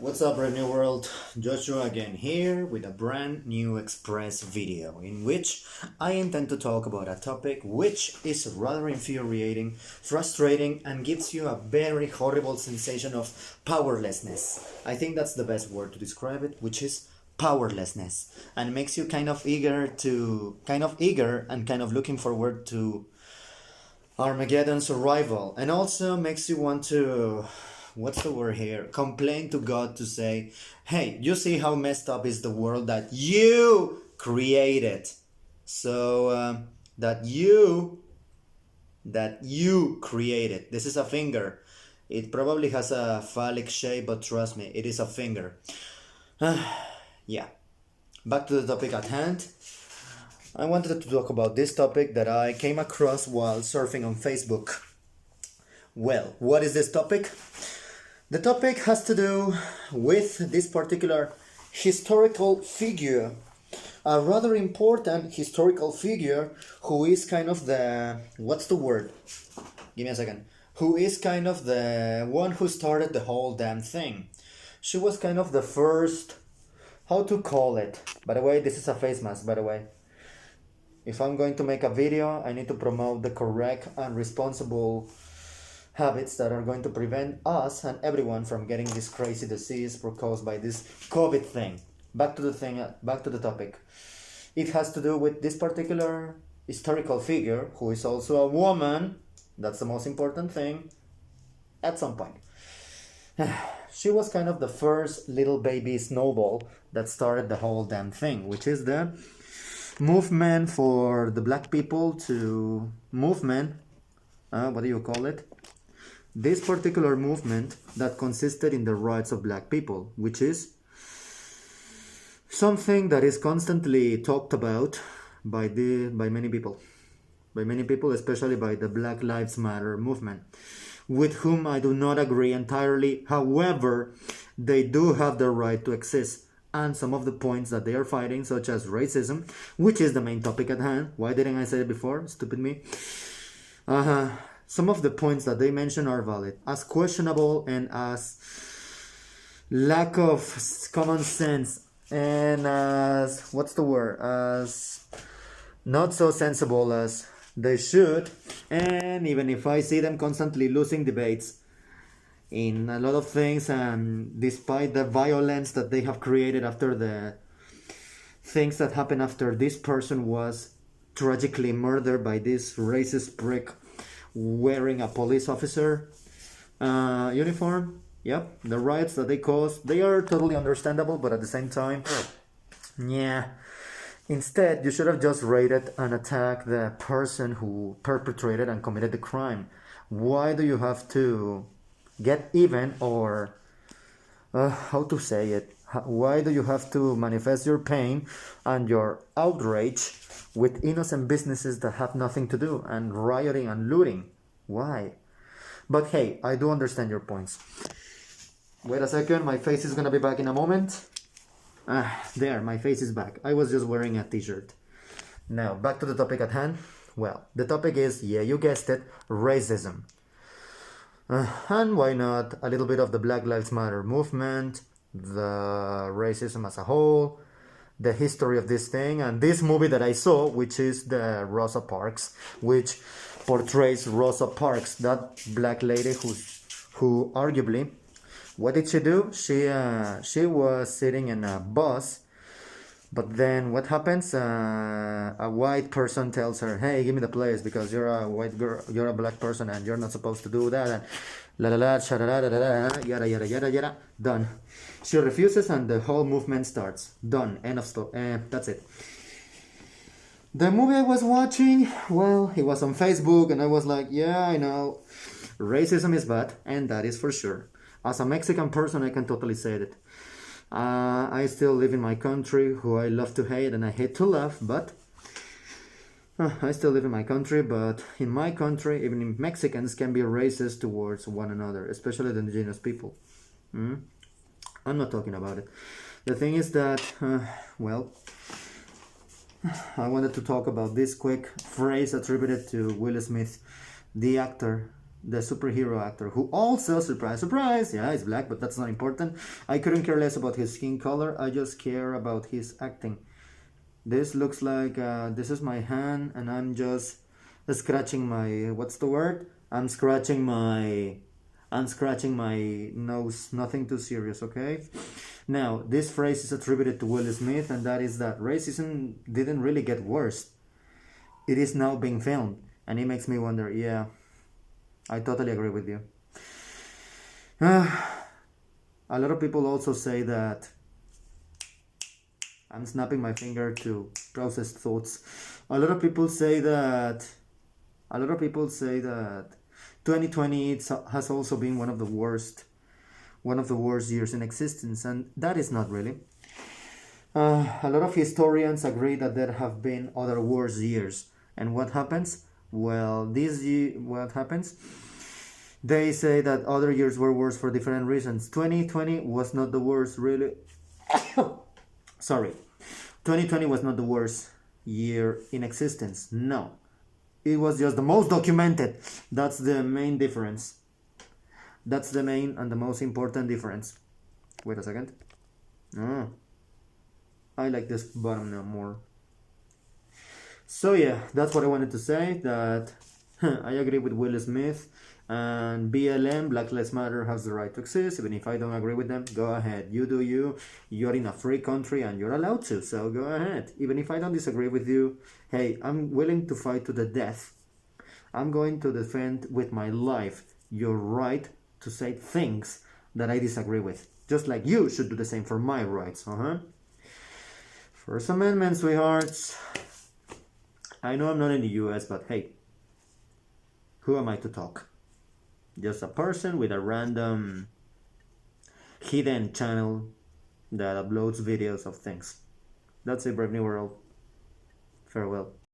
What's up, brand new world? Joshua again here with a brand new express video in which I intend to talk about a topic which is rather infuriating, frustrating, and gives you a very horrible sensation of powerlessness. I think that's the best word to describe it, which is powerlessness, and makes you kind of eager and kind of looking forward to Armageddon's arrival, and also makes you want to, what's the word here, complain to God to say, hey, you see how messed up is the world that you created. So that you created. This is a finger. It probably has a phallic shape, but trust me, it is a finger. Yeah, back to the topic at hand. I wanted to talk about this topic that I came across while surfing on Facebook. Well, what is this topic? The topic has to do with this particular historical figure, a rather important historical figure who is kind of the, what's the word? Give me a second. Who is kind of the one who started the whole damn thing. She was kind of the first, how to call it? By the way, this is a face mask, by the way. If I'm going to make a video, I need to promote the correct and responsible habits that are going to prevent us and everyone from getting this crazy disease caused by this COVID thing. Back to the topic. It has to do with this particular historical figure who is also a woman. That's the most important thing. At some point. She was kind of the first little baby snowball that started the whole damn thing, which is the movement for the black people to movement. What do you call it? This particular movement that consisted in the rights of black people, which is something that is constantly talked about by many people, especially by the Black Lives Matter movement, with whom I do not agree entirely. However, they do have the right to exist, and some of the points that they are fighting, such as racism, which is the main topic at hand. Why didn't I say it before? Stupid me. Some of the points that they mention are valid, as questionable and as lack of common sense, and as, what's the word, as not so sensible as they should. And even if I see them constantly losing debates in a lot of things, and despite the violence that they have created after the things that happened after this person was tragically murdered by this racist prick wearing a police officer uniform. Yep, the riots that they caused, they are totally understandable, but at the same time, yeah. Instead, you should have just raided and attacked the person who perpetrated and committed the crime. Why do you have to get even, or how to say it? Why do you have to manifest your pain and your outrage with innocent businesses that have nothing to do, and rioting and looting? Why? But hey, I do understand your points. Wait a second, my face is gonna be back in a moment. There, my face is back. I was just wearing a t-shirt. Now, back to the topic at hand. Well, the topic is, yeah, you guessed it, racism. And why not a little bit of the Black Lives Matter movement, the racism as a whole, the history of this thing, and this movie that I saw, which is the Rosa Parks, which portrays Rosa Parks, that black lady who arguably, what did she do? She was sitting in a bus, but then what happens? A white person tells her, hey, give me the place because you're a white girl, you're a black person and you're not supposed to do that, and la la la, sha da da da da, yada yada yada yada, done. She refuses and the whole movement starts. Done. End of story. That's it. The movie I was watching, well, it was on Facebook and I was like, yeah, I know, racism is bad, and that is for sure. As a Mexican person, I can totally say that. I still live in my country, who I love to hate and I hate to love, but I still live in my country, but in my country, even Mexicans can be racist towards one another, especially the indigenous people. I'm not talking about it. The thing is that, well, I wanted to talk about this quick phrase attributed to Will Smith, the actor, the superhero actor, who also, surprise, surprise, yeah, he's black, but that's not important. I couldn't care less about his skin color. I just care about his acting. This looks like, this is my hand, and I'm just scratching my, what's the word? I'm scratching my nose. Nothing too serious, okay? Now, this phrase is attributed to Will Smith, and that is that racism didn't really get worse. It is now being filmed, and it makes me wonder, yeah, I totally agree with you. A lot of people also say that, I'm snapping my finger to process thoughts. A lot of people say that 2020 has also been one of the worst years in existence, and that is not really. A lot of historians agree that there have been other worse years. And what happens? Well, what happens? They say that other years were worse for different reasons. 2020 was not the worst, really. Sorry. 2020 was not the worst year in existence. No. It was just the most documented. That's the main difference. That's the main and the most important difference. Wait a second. I like this bottom now more. So yeah, that's what I wanted to say, that I agree with Will Smith, and BLM, Black Lives Matter, has the right to exist. Even if I don't agree with them, go ahead. You do you. You're in a free country and you're allowed to, so go ahead. Even if I don't disagree with you, hey, I'm willing to fight to the death. I'm going to defend with my life your right to say things that I disagree with. Just like you should do the same for my rights, First Amendment, sweethearts. I know I'm not in the US, but hey, who am I to talk? Just a person with a random hidden channel that uploads videos of things. That's it, Brave New World. Farewell.